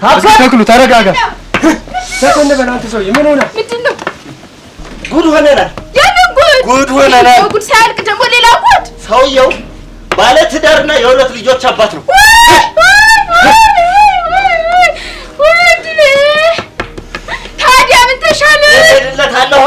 ተክሉ ተረጋጋ። ተቆንደ በእናንተ ሰውዬ ምን ሆነ? ምንድነው? ጉድ ሆነናል። የምን ጉድ? ጉድ ሆነናል። ጉድ ሳያልቅ ደግሞ ሌላ ጉድ። ሰውየው ባለ ትዳርና የሁለት ልጆች አባት ነው። ታዲያ ምን ተሻለ? እሄድለታለሁ።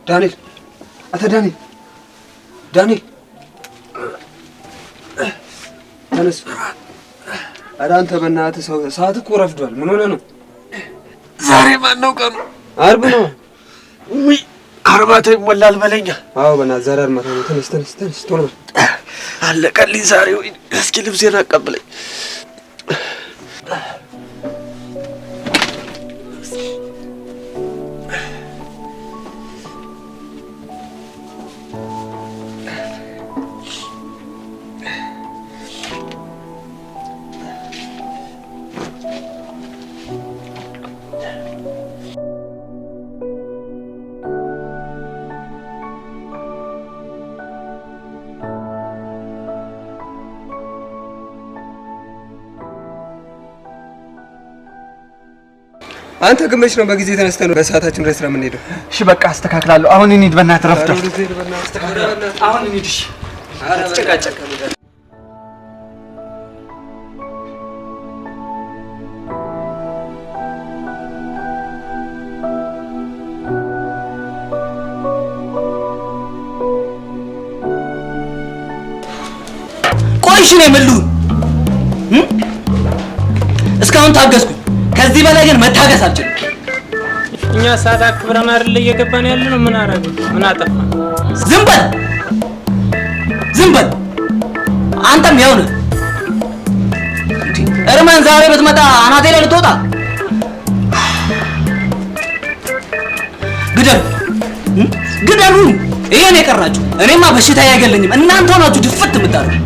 ዳንኤል አተ ዳንኤል ተነስ። ኧረ አንተ በእናትህ ሰዓት እኮ ረፍዷል። ምን ሆነህ ነው? ዛሬ ማን ነው ቀኑ? ዓርብ ነው። ውይ አርባታ ይሞላል በለኛ። አዎ በእናትህ ዛሬ አርማታ ነው። ተነስ ቶሎ በል። አለቀልኝ ዛሬ። ወይ እስኪ ልብሴን አቀብለኝ። አንተ ግመሽ ነው በጊዜ ተነስተህ ነው በሰዓታችን ድረስ ነው የምንሄደው? እሺ በቃ አስተካክላለሁ። አሁን እንሂድ በእናትህ ረፍዷል። አሁን እንሂድ። እሺ አትጨቃጨቅ። ቆይ እሺ ነው የምልህ። እስካሁን ታገዝኩ። ከዚህ በላይ ግን መታገስ አልችልም። እኛ ሰዓት አክብረን አይደል እየገባን ያለ ነው። ምን አደረግን? ምን አጠፋን? ዝም በል አንተም ያው ነህ። እርመን ዛሬ ብትመጣ አናቴ ላይ ልትወጣ። ግደሉ። ይሄን የቀራችሁ እኔማ በሽታ አይገለኝም። እናንተ ሆናችሁ ድፍት የምታደርጉ።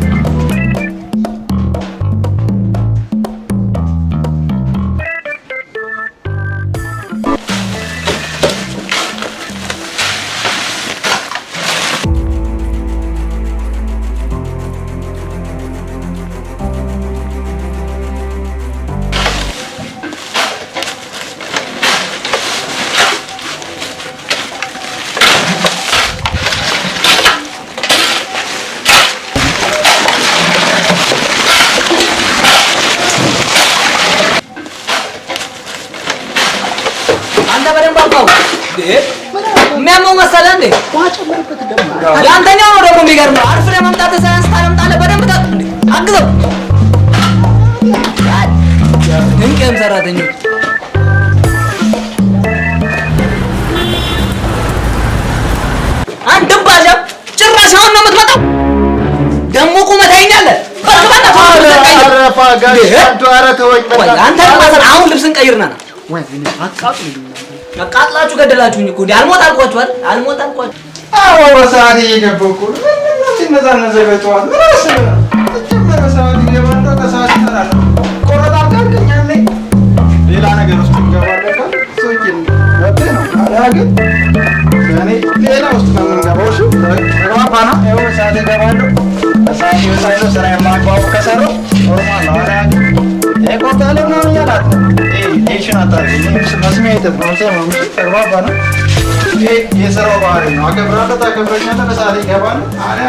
የሚያመው መሰለህ እንዴ? ያንተኛው ነው ደግሞ የሚገርመው። አርፍደህ መምጣትህ ሳያንስ ታለምጣለህ። በደንብ አግዘው። ድንቅም ሰራተኞች አንድም ባሻ ጭራሽ አሁን ነው የምትመጣው። ደግሞ ቁመህ ታይኛለህ። አሁን ልብስን ቀይርና ና። አቃጥላችሁ ገደላችሁኝ እኮ። አልሞት አልኳችሁ አይደል? አልሞት አልኳችሁ። አዎ በሰዓት እየገባሁ እኮ ነው። ሲነዛነዘ በጠዋት ምን አስበህ ነው? በሰዓት እየገባሁ ከሰዓት ይጠራል። ቆረጣ አልከኛለኝ። ሌላ ነገር ውስጥ እንገባለን። ሰውዬ ወጥተህ ነው አላ ግን እኔ ሌላ ውስጥ ነው የምንገባው። እሺ ተግባባና ይኸው በሰዓት እገባለሁ። በሰዓት ይወጣለሁ። ስራ የማግባቡ ከሰራሁ ኖርማል ነው አላ ቆጣለ ነው ያላት። ቴንሽን አታርጉ። መስሚያ የተፈረሰ ነው። ተግባባና ይሄ የሰራው ባህሪ ነው። አከብራለሁ፣ ታከብረኛለህ። በሰዓት ይገባል። አሪያ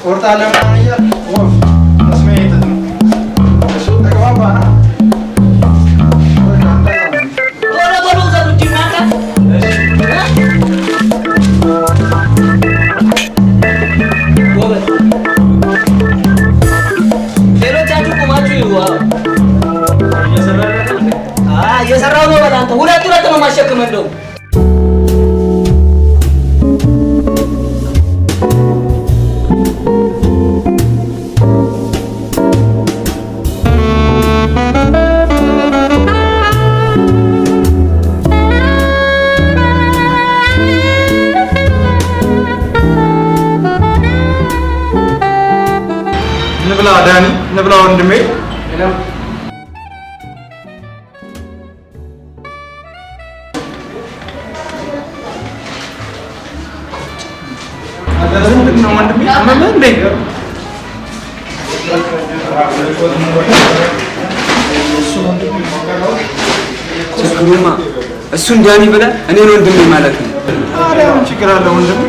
ቆርጣለሁ ነው ያላት። ወፍ መስሚያ የተፈረሰ ነው። እሺ ተግባባና ንብላ ዳኒ ንብላ ወንድሜ ነው ወንድሜ አመመ ችግሩማ እሱን ዳኒ ብለህ እኔን ወንድሜ ማለት ነው። አረ ችግር አለ ወንድሜ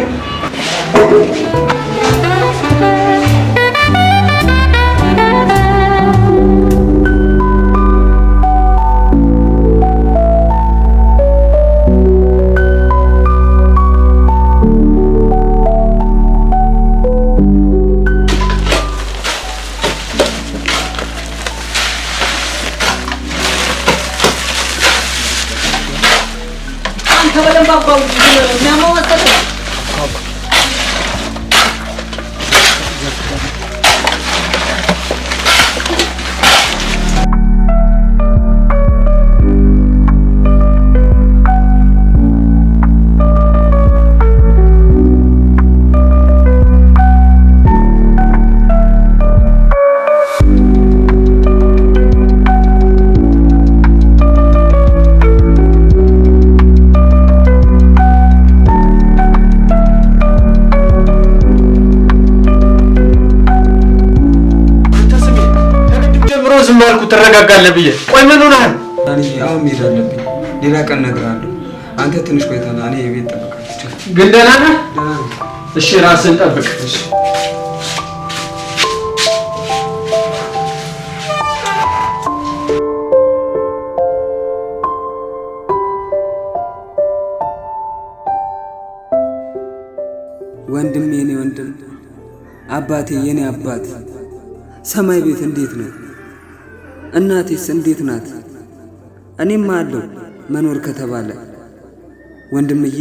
ትረጋጋለህ ብዬ ቆይ ምን ሆነህ እኔ አሁን መሄድ አለብኝ ሌላ ቀን እነግርሃለሁ አንተ ትንሽ ቆይተና እኔ የቤት ጠብቃለሁ ግን ደህና ነህ እሺ ራስህን ጠብቅ እሺ ወንድሜ የኔ ወንድም አባቴ የኔ አባት ሰማይ ቤት እንዴት ነው እናቴስ እንዴት ናት? እኔማ አለው መኖር ከተባለ ወንድምዬ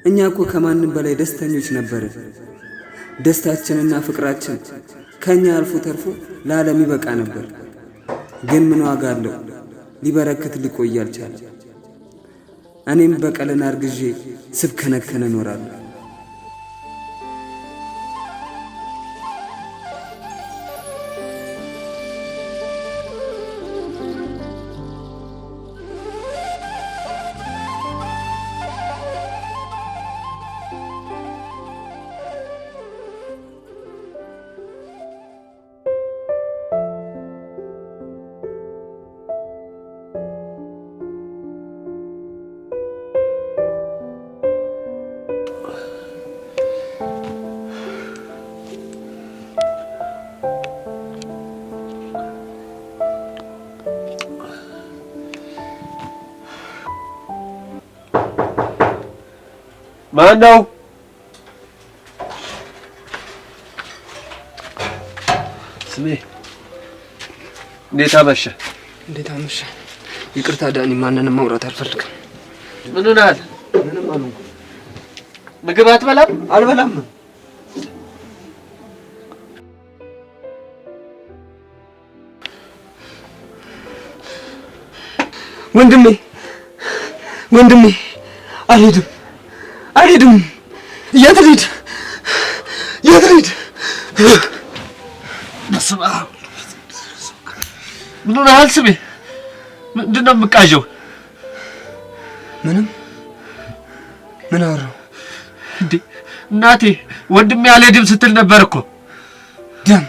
እኛ እኮ ከማንም በላይ ደስተኞች ነበር። ደስታችንና ፍቅራችን ከኛ አልፎ ተርፎ ለዓለም ይበቃ ነበር። ግን ምን ዋጋ አለው? ሊበረክት ሊቆይ አልቻለም። እኔም በቀልን አርግዤ ስብከነከነ እኖራለሁ። ማነው? ስሜ እንዴት አመሸ? እንዴት አመሸ? ይቅርታ ዳኒ፣ ማንንም ማውራት አልፈልግም። ምን ሆነሃል? ምንም አልሆንኩም። ምግብ አትበላም? አልበላም። ወንድሜ አልሄድም። የት ልሂድ? ምን ሆነሃል? ስሜ ምንድን ነው የምቃዠው? ምን አወራሁ እንዴ? እናቴ ወንድሜ አልሄድም ስትል ነበር እኮ። ደም?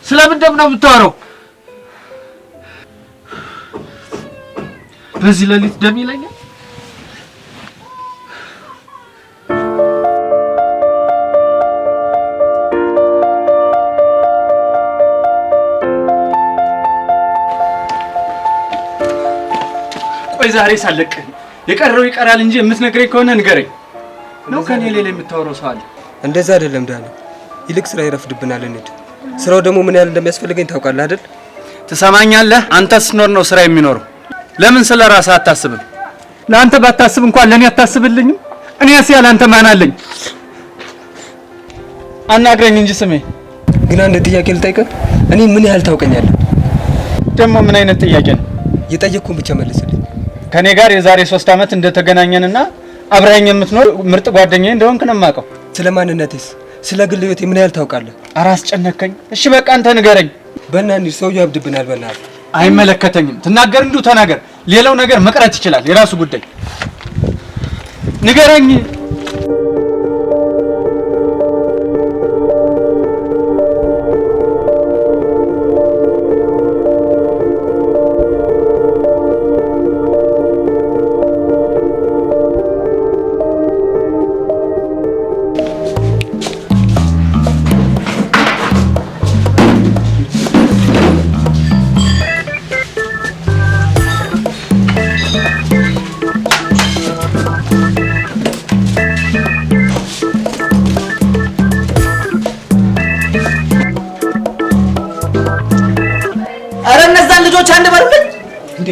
ስለምን ደም ነው የምታወራው? በዚህ ሌሊት ደም ይለኛል? ቆይ ዛሬ ሳለቅህ የቀረው ይቀራል እንጂ የምትነግረኝ ከሆነ ንገረኝ። ነው ከኔ ሌላ የምታወራው ሰው አለ? እንደዛ አይደለም ዳኒ፣ ይልቅ ስራ ይረፍድብናል እንሂድ። ስራው ደግሞ ምን ያህል እንደሚያስፈልገኝ ታውቃለህ አይደል? ትሰማኛለህ? አንተ ስትኖር ነው ስራ የሚኖረው። ለምን ስለ ራስህ አታስብም? ለአንተ ባታስብ እንኳን ለኔ አታስብልኝም? እኔስ ያለ አንተ ማን አለኝ? አናግረኝ እንጂ ስሜ። ግን አንድ ጥያቄ ልጠይቅህ። እኔ ምን ያህል ታውቀኛለህ? ደግሞ ምን አይነት ጥያቄ ነው? የጠየቅኩህን ብቻ መልስልኝ። ከኔ ጋር የዛሬ 3 ዓመት እንደተገናኘንና አብረኸኝ የምትኖር ምርጥ ጓደኛዬ እንደሆንክ ነው የማውቀው። ስለ ማንነቴስ ስለ ግል ህይወቴ ምን ያህል ታውቃለህ? ኧረ አስጨነቀኝ። እሺ በቃ አንተ ንገረኝ። በእናትህ ሰውዬው ያብድብናል። በእናትህ አይመለከተኝም። ትናገር እንዲሁ ተናገር። ሌላው ነገር መቅረት ይችላል፣ የራሱ ጉዳይ። ንገረኝ። ልጆች አንድ በሉልኝ እንዴ!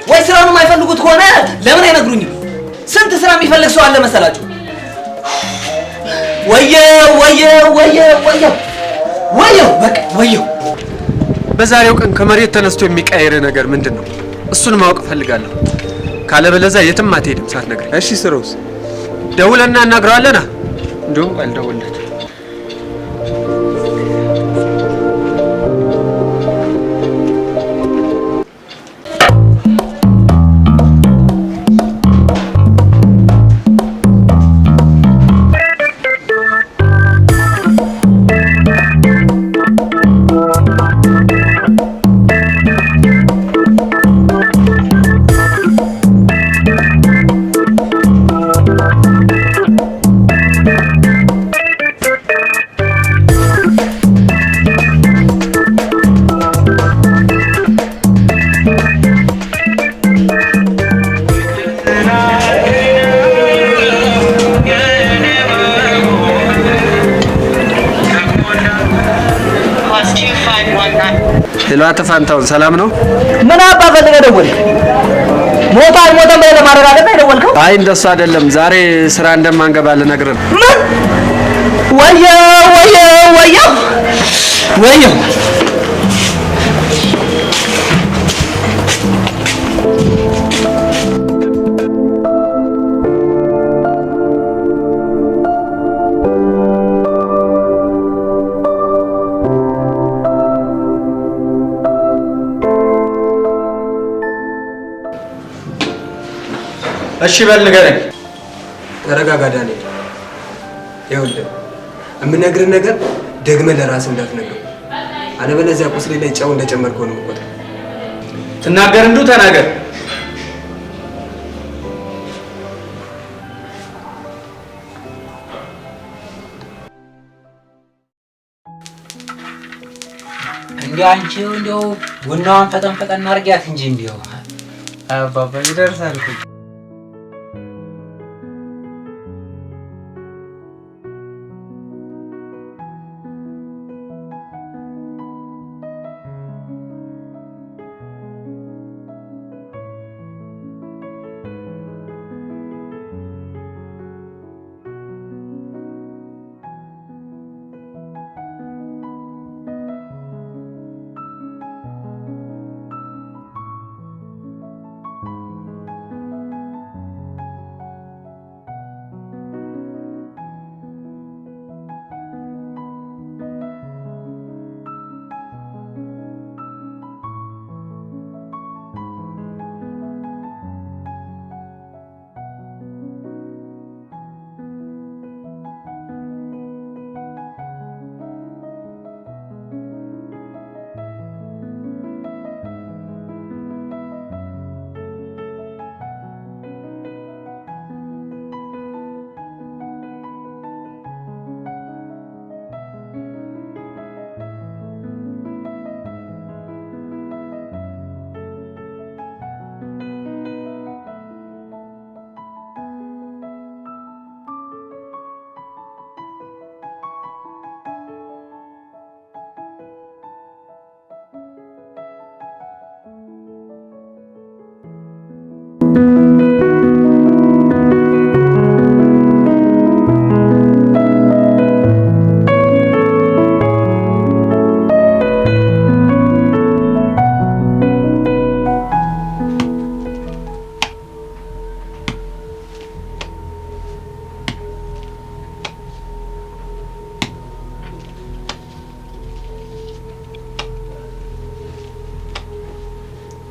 ወይ ስራውን የማይፈልጉት ከሆነ ለምን አይነግሩኝም? ስንት ስራ የሚፈልግ ሰው አለ መሰላችሁ? ወየው በቃ ወየው። በዛሬው ቀን ከመሬት ተነስቶ የሚቀየር ነገር ምንድነው? እሱን ማወቅ ፈልጋለሁ። ካለበለዚያ የትም አትሄድም ሳትነግረኝ። እሺ ስሮስ ደውለና እናግረዋለና። እንደውም አልደውልለት። ሄሎ አቶ ፋንታውን ሰላም ነው? ምን አባ ፈልገህ ደወልክ? ሞታ አልሞተም ብለህ ለማረጋገጥ ነው የደወልከው? አይ እንደሱ አይደለም። ዛሬ ስራ እንደማንገባ ልነግርህ ነው። ምን? ወየው እሺ በል ንገረኝ። ተረጋጋ ዳንኤል። ይኸውልህ የምነግርህ ነገር ደግመህ ለራስህ እንዳትነግረው፣ አለበለዚያ ቁስሌ ላይ ጨው እንደጨመርከው ነው የምቆጥረው። ትናገር እንዲሁ ተናገር። እንዴ አንቺው እንደው ቡናዋን ፈጠን ፈጠን አድርጊያት እንጂ እንዴው አባባ ይደርሳል እኮ።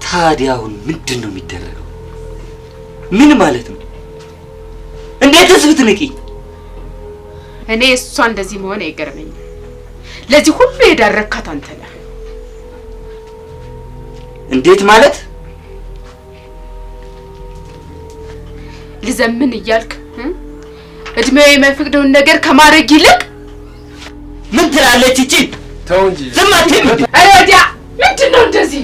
ታዲያውን ምንድነው የሚደረገው? ምን ማለት ነው? እንዴትስ ብትንቂ? እኔ እሷ እንደዚህ መሆን አይገርመኝም። ለዚህ ሁሉ የዳረካት አንተ ነህ። እንዴት ማለት? ልዘምን እያልክ እድሜው የማይፈቅደውን ነገር ከማድረግ ይልቅ ምን ትላለች እቺ? ተው እንጂ ዝም አትይም። ኧረ ወዲያ ምንድነው እንደዚህ?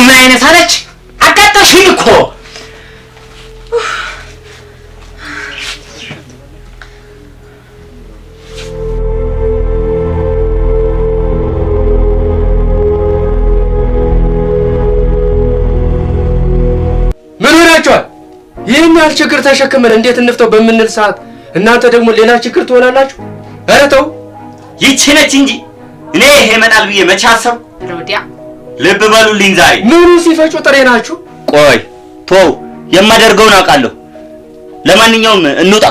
ምን አይነት አለች? አቃጣሽኝ እኮ። ምን ሆናችኋል? ይህን ያህል ችግር ተሸክመን እንዴት እንፍተው በምንል ሰዓት እናንተ ደግሞ ሌላ ችግር ትሆናላችሁ? ኧረ ተው። ይቺ ነች እንጂ እኔ ይሄ ይመጣል ብዬ መቼ አሰብኩ? ወዲያ ልብ በሉልኝ ዛሬ ምኑ ሲፈጩ ጥሬ ናችሁ? ቆይ ተው፣ የማደርገውን አውቃለሁ። ለማንኛውም እንውጣ።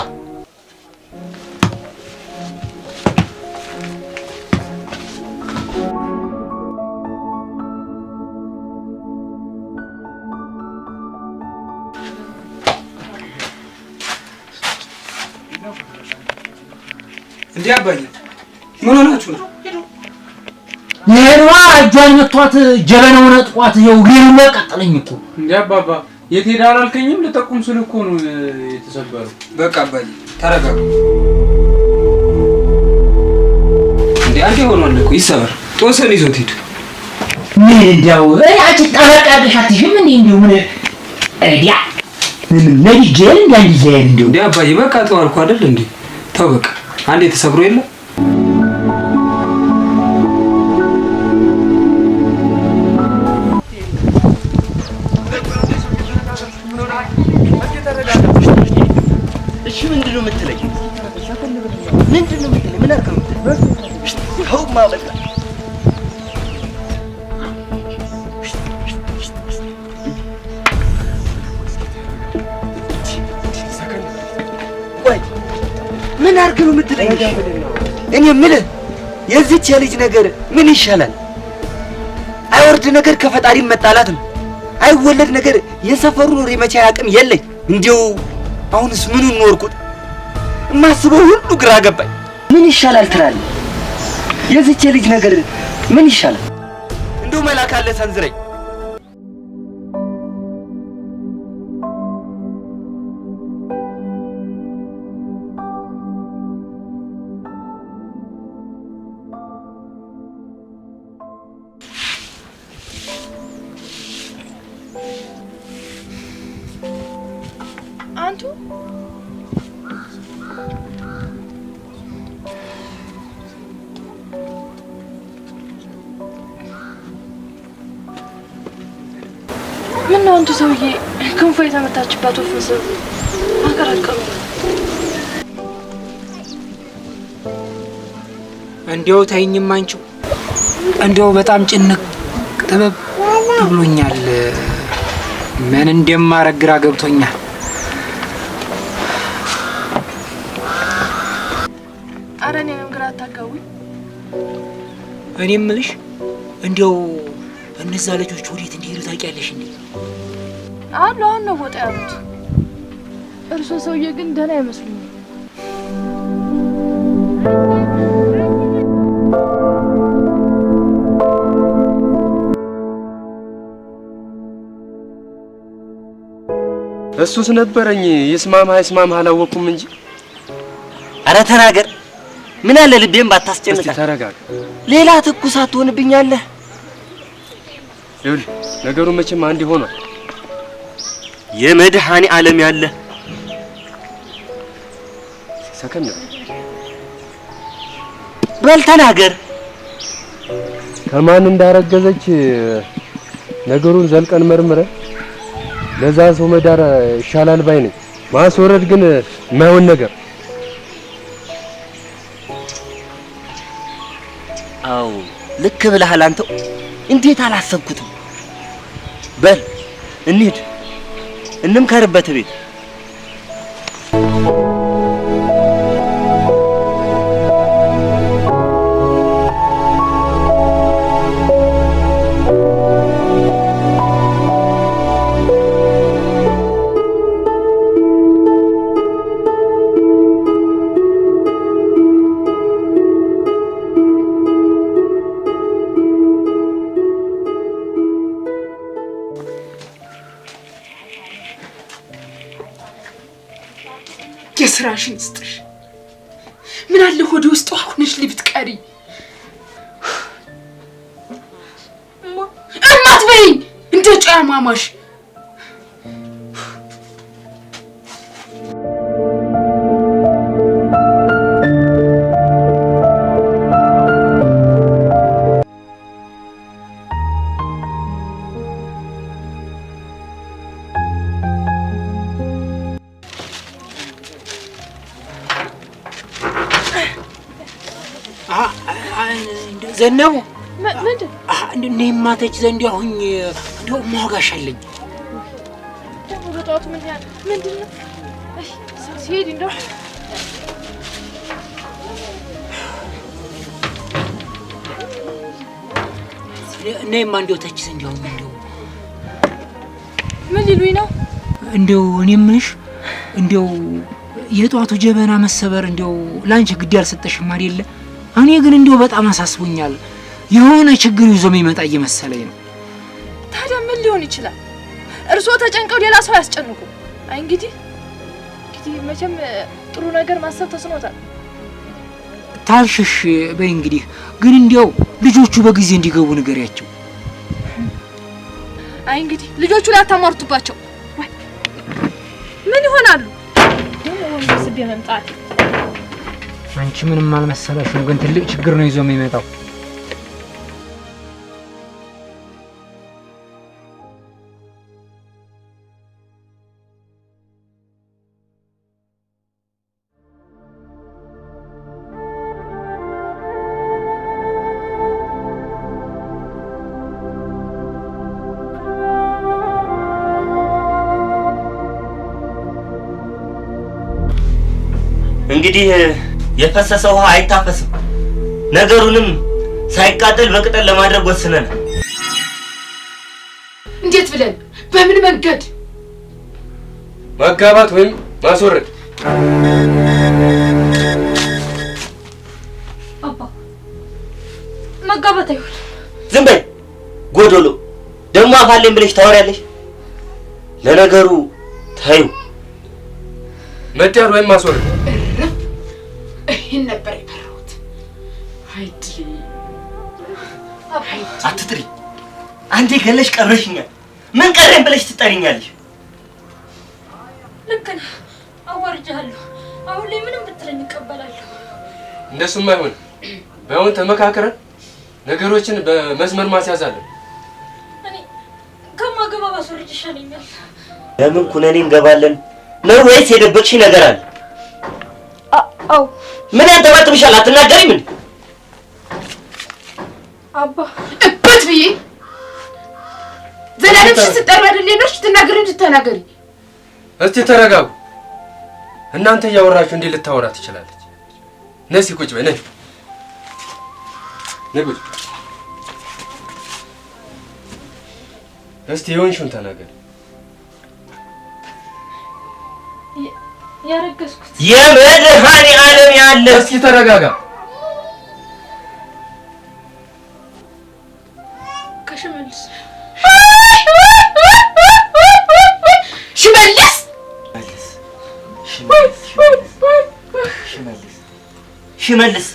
እንዴ አባዬ ምን ሆናችሁ ነው? ነርዋ እጇን መቷት ጀበናውን አጥቋት ይኸው ግሪን ቀጠለኝ እኮ። እንዴ አባባ የት ሄዳ አላልከኝም? ልጠቁም ስል እኮ ነው የተሰበረው። በቃ አባዬ ተረጋጋ። እንዴ አንዴ ሆኗል እኮ ይሰበር። ጦሰን ይዞት ሂድ። ምን እንደው አንቺ ጠበቃለሽ አትሽም እንዴ? እንደው ምን አይዲያ ምን ነዲጀል እንዳንዲዘ እንደው እንዴ አባዬ በቃ ተው አልኩ አይደል እንዴ? ተው በቃ አንዴ ተሰብሮ የለ እሺ ምንድነው የምትለኝ? ምንድነው የምትለኝ? ምን አርከው? ተው ማበቃ ወይ ምን አርከው የምትለኝ? እኔ የምልህ የዚህች የልጅ ነገር ምን ይሻላል? አይወርድ ነገር ከፈጣሪ መጣላት ነው። አይወለድ ነገር የሰፈሩ ኖር መቻ አቅም የለኝ። እንዴው አሁንስ ምኑን ኖርኩት? ማስበው ሁሉ ግራ ገባኝ። ምን ይሻላል ትላለህ? የዚህች ልጅ ነገር ምን ይሻላል? እንደው መላክ አለ ሰንዝረኝ። አንቱ ምን ነው አንቱ ሰውዬ ክንፎ የተመታችበት ወፍ ምስል አቀረቀሩ። እንዴው ታይኝም አንቺው እንዴው በጣም ጭንቅ ጥበብ ብሎኛል። ምን እንደማረግ ግራ ገብቶኛል። ኧረ እኔንም ግራ አታጋቡኝ። እኔ የምልሽ እንዴው እነዛ ልጆች ወዴት እንደሄዱ ታውቂያለሽ እንዴ? አሉ አሁን ነው ወጣ ያሉት። እርሶ ሰውዬ ግን ደህና አይመስሉኝም። እሱስ ነበረኝ። ይስማማ ይስማማ አላወኩም እንጂ። አረ ተናገር። ምን አለ ልቤም ባታስጨንቃ። እስቲ ተረጋጋ። ሌላ ትኩሳት ትሆንብኛለህ። ይኸውልህ ነገሩ መቼም አንድ ሆኗል። የመድኃኔ ዓለም ያለ ሰከን በል ተናገር። ከማን እንዳረገዘች ነገሩን ዘልቀን መርምረን ለዛ ሰው መዳር ይሻላል ባይ ነኝ። ማስወረድ ግን የማይሆን ነገር። አዎ ልክ ብለሃል አንተው። እንዴት አላሰብኩትም። በል እንሂድ እንምከርበት ቤት። የስራሽን ይስጥሽ። ምን አለ ሆዴ ውስጥ ሆነሽ ልብትቀሪ። እማት በይኝ እንደ ጫያ ማማሽ። ዘነቡ ምንድን እኔ ማተች ዘንድ አሁን እንደው ማጋሽ አለኝ። ደግሞ በጠዋቱ ምን ያህል ምንድን ነው ሲሄድ እንደው እኔማ እንደው ተች ዘንድ አሁን እንደው ምን ሊሉኝ ነው? እንደው እኔ ምንሽ እንደው የጧቱ ጀበና መሰበር እንደው ላንቺ ግድ ያልሰጠሽም አይደለ? እኔ ግን እንደው በጣም አሳስቦኛል። የሆነ ችግር ይዞ የሚመጣ እየመሰለኝ ነው። ታዲያ ምን ሊሆን ይችላል? እርስዎ ተጨንቀው ሌላ ሰው ያስጨንቁ። አይ እንግዲህ መቼም ጥሩ ነገር ማሰብ ተስኖታል። ታልሽሽ በይ እንግዲህ። ግን እንደው ልጆቹ በጊዜ እንዲገቡ ንገሪያቸው። አይ እንግዲህ ልጆቹ ላይ አታሟርቱባቸው። ምን ይሆናሉ ደግሞ ወንስብ የመምጣት አንቺ ምንም አልመሰለሽም። ግን ትልቅ ችግር ነው ይዞ የሚመጣው። እንግዲህ የፈሰሰ ውሃ አይታፈስም። ነገሩንም ሳይቃጠል በቅጠል ለማድረግ ወስነናል። እንዴት ብለን? በምን መንገድ? ማጋባት ወይም ማስወረድ። አባ መጋባት አይሆንም። ዝም በይ ጎዶሎ። ደግሞ አፋለኝ ብለሽ ታወሪያለሽ። ለነገሩ ታዩ መዳር ወይም ማስወረድ። ይሄን ነበር የፈራሁት። አይዲ አትጥሪ። አንዴ ገለሽ ቀረሽኛል። ምን ቀረኝ ብለሽ ትጠሪኛለሽ? ልክ ነህ። አዋርጃለሁ። አሁን ላይ ምንም ብትለኝ እቀበላለሁ። እንደሱም አይሆን። ባይሆን ተመካከረን ነገሮችን በመስመር ማስያዝ አለን። እኔ ከማገባ ባስወርጅ ይሻለኛል። ለምን ኩነኔ እንገባለን ነው ወይስ የደበቅሽ ነገር አለ? አው ምን ያንተባጥብሻል? አትናገሪም እንዴ? አባ እበት ብዬ ዘላለም ስትጠራ አይደለሽ ትናገሪ እንድትናገሪ። እስቲ ተረጋጉ። እናንተ እያወራችሁ እንዴ ልታወራ ትችላለች? ነሲ ቁጭ በይ። ነይ ቁጭ። እስቲ የሆንሽውን ተናገሪ። ያረገዝኩት የመድኃኔ ዓለም ያለ። እስኪ ተረጋጋ። ከሽመልስ ሽመልስ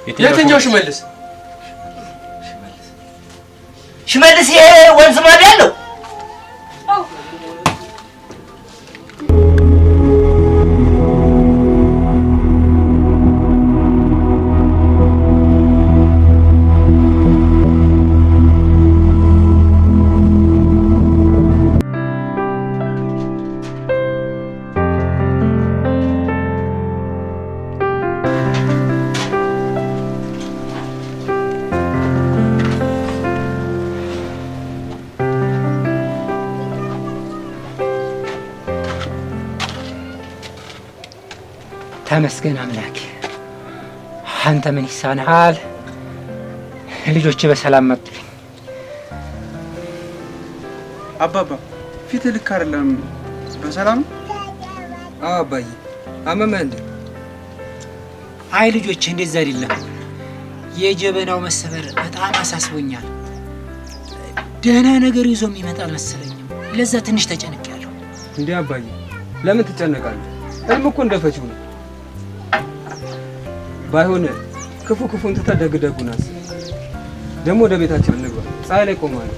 የትኛው ሽመልስ? ሽመልስ ይሄ ወንዝ ማዶ ያለው ተመስገን አምላኬ። አንተ ምን ይሳንሃል? ልጆች በሰላም መጡልኝ። አባባ ፊት ልክ አይደለም። በሰላም? አዎ አባዬ። አመመህ እንዴ? አይ ልጆች እንደዛ አይደለም። የጀበናው መሰበር በጣም አሳስቦኛል። ደህና ነገር ይዞ የሚመጣ አልመሰለኝም። ለዛ ትንሽ ተጨንቄያለሁ። እንዴ አባዬ ለምን ትጨነቃለህ? ህልም እኮ እንደፈችው ነው። ባይሆን ክፉ ክፉን ትተህ ደግ ደጉን አስብ። ደግሞ ወደ ቤታችን እንግባ። ፀሐይ ላይ ቆማለሁ።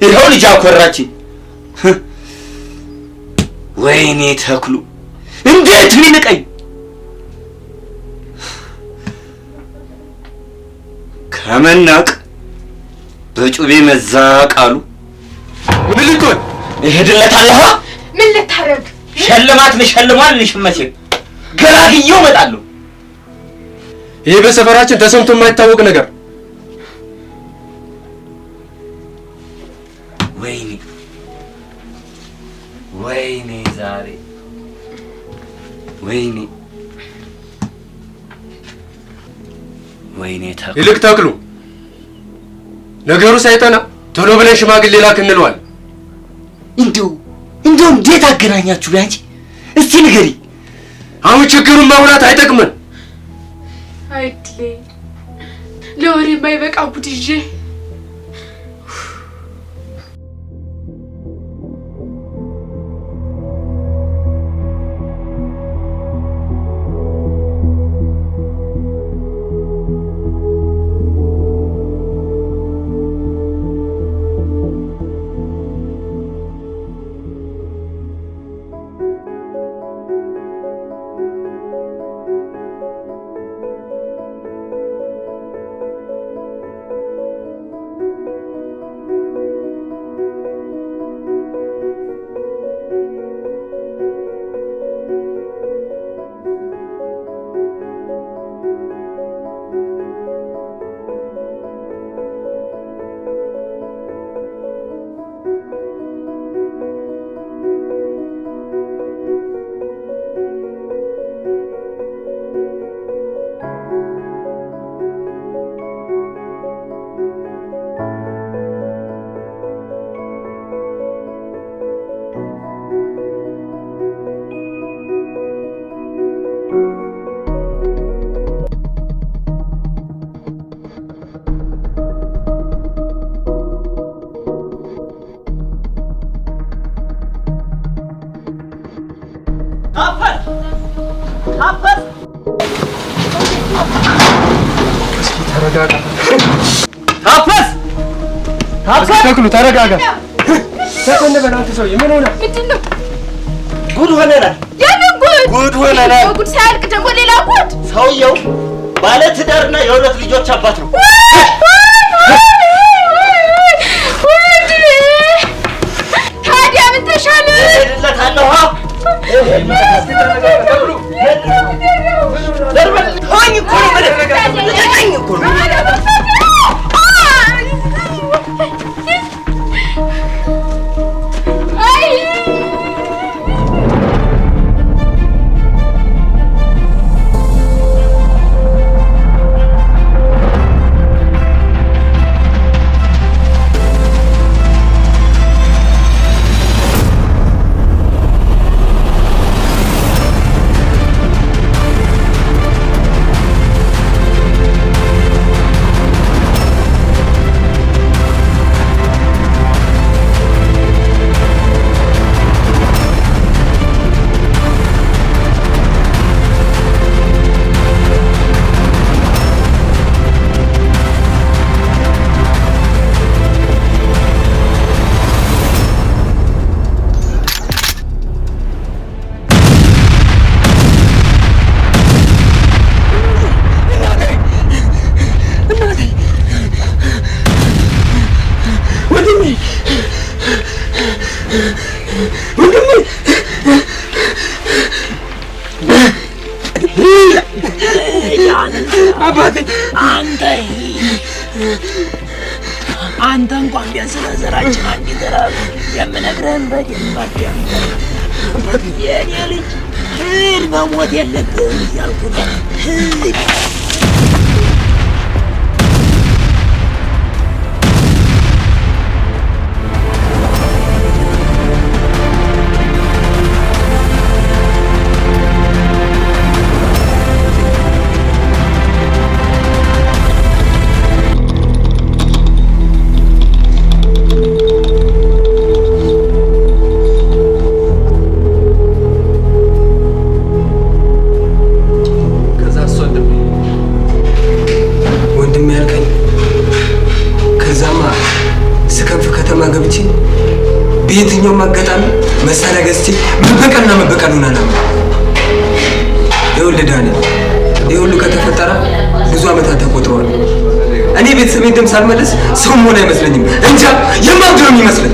ይኸው ልጅ አኮራች። ወይኔ ተክሉ እንዴት ሚንቀኝ! ከመናቅ በጩቤ መዛቃሉ። ምን ልትሆን እሄድለታለሁ? ምን ልታረግ? ሸልማት ልሸልሟል። ልሽመቼ ገላግዬው እመጣለሁ። ይሄ በሰፈራችን ተሰምቶ የማይታወቅ ነገር። ወይኔ ዛሬ ወይኔ ተክሉ። ይልቅ ተክሉ ነገሩ ሳይጠና ቶሎ ብለን ሽማግሌ ላክ እንለዋል። እንደው እንዴት አገናኛችሁ ቢያንቺ? እስቲ ንገሪ። አሁን ችግሩን ማውራት አይጠቅምን። አይድሌ ለወሬ የማይበቃ ጉድ ይዤ ተክሉ ተረጋጋ። ተቆነ በእናትህ ሰውዬ ምን ሆነ? ምንድነው? ጉድ ሆነናል። የምን ጉድ? ጉድ ሆነናል። ጉድ ሳያልቅ ደግሞ ሌላ ጉድ። ሰውየው ባለ ትዳርና የሁለት ልጆች አባት ነው። ታዲያ ምን ተሻለ? እሄድለታለሁ። ሆኝ እኮ ነው። አንተ እንኳን ቢያንስ ለዘራችን አንድ ዘራ የምነግርህን በደንብ አዳምጥ። የኔ ልጅ ሂድ፣ መሞት የለብህም እያልኩህ ነው። ሂድ። በየትኛውም አጋጣሚ መሳሪያ ገዝቼ መበቀል ሆነና ይኸውልህ ዳንኤል፣ ይህ ሁሉ ከተፈጠረ ብዙ ዓመታት ተቆጥረዋል። እኔ ቤተሰቤን ደም ሳልመለስ ሰው መሆን አይመስለኝም። እንጃ የማብድ ነው የሚመስለኝ።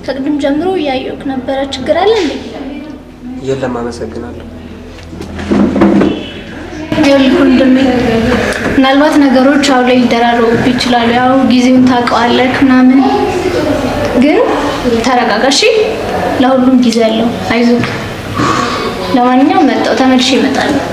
ከቅድም ጀምሮ እያየሁህ ነበረ። ችግር አለ እንዴ? የለም፣ አመሰግናለሁ። ይኸውልህ ወንድሜ፣ ምናልባት ነገሮች አሁን ላይ ሊደራረቡብህ ይችላሉ። ያው ጊዜውን ታውቀዋለህ ምናምን፣ ግን ተረጋጋ እሺ። ለሁሉም ጊዜ አለው፣ አይዞህ። ለማንኛውም መጣሁ፣ ተመልሼ እመጣለሁ።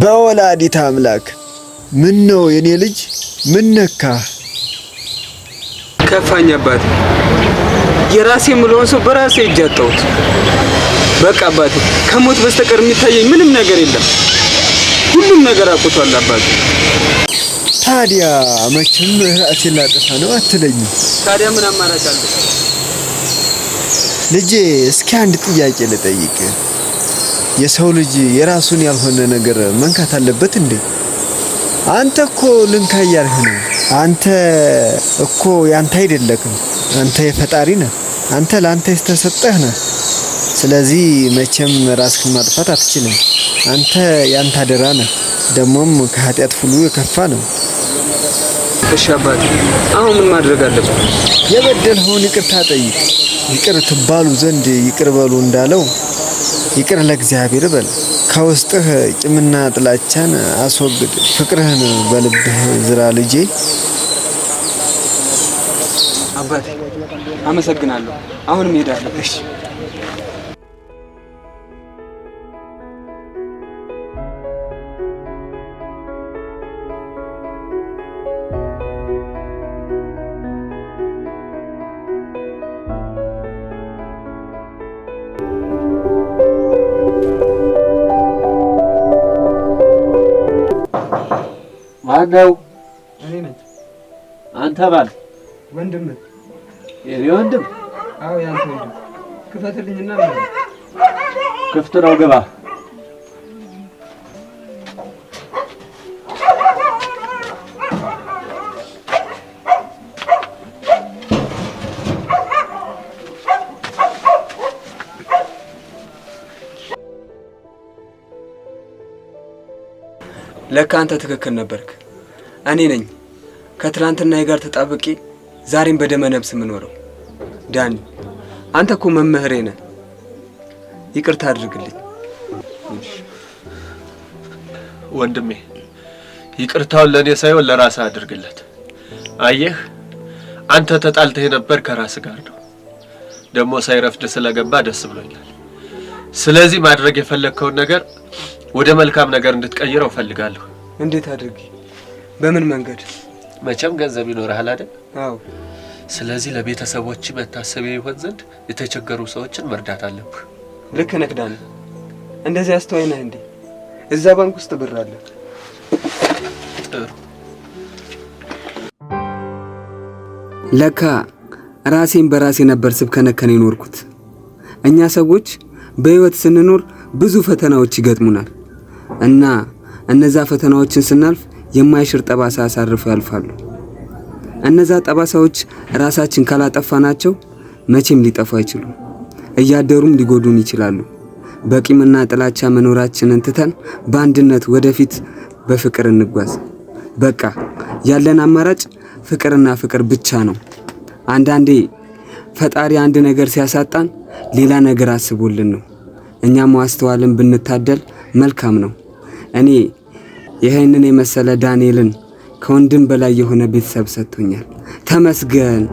በወላዲተ አምላክ ምን ነው የኔ ልጅ? ምን ነካ? ከፋኝ አባቴ። የራሴ የምለውን ሰው በራሴ እጅ አጣሁት። በቃ አባቴ፣ ከሞት በስተቀር የሚታየኝ ምንም ነገር የለም። ሁሉም ነገር አቁቷል አባቴ። ታዲያ መቼም ራሴን ላጠፋ ነው አትለኝም? ታዲያ ምን አማራጭ አለ? ልጄ፣ እስኪ አንድ ጥያቄ ልጠይቅ። የሰው ልጅ የራሱን ያልሆነ ነገር መንካት አለበት እንዴ? አንተ እኮ ልንካይ ያልህ ነው። አንተ እኮ ያንተ አይደለክም። አንተ የፈጣሪ ነህ። አንተ ላንተ የተሰጠህ ነህ። ስለዚህ መቼም ራስህን ማጥፋት አትችልም። አንተ ያንተ አደራ ነህ። ደሞም ከኃጢአት ሁሉ የከፋ ነው። እሺ አባቴ፣ አሁን ምን ማድረግ አለብን? የበደልኸውን ይቅርታ ጠይቅ። ይቅር ትባሉ ዘንድ ይቅር በሉ እንዳለው ይቅር ለእግዚአብሔር በል። ከውስጥህ ቂምና ጥላቻን አስወግድ፣ ፍቅርህን በልብህ ዝራ ልጄ። አባቴ አመሰግናለሁ። አሁንም እሄዳለሁ። እሺ ማነው? እኔ ነኝ። አንተ ባል ወንድም? የኔ ወንድም? አዎ ያንተ ወንድም። ክፈትልኝና ክፍት ነው፣ ግባ። ለካ አንተ ትክክል ነበርክ። እኔ ነኝ ከትላንትናዬ ጋር ተጣብቄ ዛሬም በደመ ነፍስ የምኖረው። ዳኒ አንተ እኮ መምህሬ ነህ። ይቅርታ አድርግልኝ ወንድሜ። ይቅርታውን ለእኔ ሳይሆን ለራስህ አድርግለት። አየህ አንተ ተጣልተህ ነበር ከራስህ ጋር ነው። ደግሞ ሳይረፍድ ስለገባ ደስ ብሎኛል። ስለዚህ ማድረግ የፈለግከውን ነገር ወደ መልካም ነገር እንድትቀይረው ፈልጋለሁ። እንዴት አድርጊ? በምን መንገድ? መቼም ገንዘብ ይኖርሃል አይደል? አዎ። ስለዚህ ለቤተሰቦች መታሰቢያ ይሆን ዘንድ የተቸገሩ ሰዎችን መርዳት አለብህ። ልክ ነህ ዳኒ። እንደዚህ አስተዋይ ነህ እንዴ? እዛ ባንክ ውስጥ ብር አለ። ጥሩ። ለካ ራሴን በራሴ ነበር ስብከነከን የኖርኩት። እኛ ሰዎች በህይወት ስንኖር ብዙ ፈተናዎች ይገጥሙናል እና እነዛ ፈተናዎችን ስናልፍ የማይሽር ጠባሳ አሳርፈው ያልፋሉ። እነዛ ጠባሳዎች ራሳችን ካላጠፋናቸው መቼም ሊጠፉ አይችሉም። እያደሩም ሊጎዱን ይችላሉ። በቂምና ጥላቻ መኖራችንን ትተን በአንድነት ወደፊት በፍቅር እንጓዝ። በቃ ያለን አማራጭ ፍቅርና ፍቅር ብቻ ነው። አንዳንዴ ፈጣሪ አንድ ነገር ሲያሳጣን ሌላ ነገር አስቦልን ነው። እኛም ማስተዋልን ብንታደል መልካም ነው። እኔ ይሄንን የመሰለ ዳንኤልን ከወንድም በላይ የሆነ ቤተሰብ ሰጥቶኛል። ተመስገን።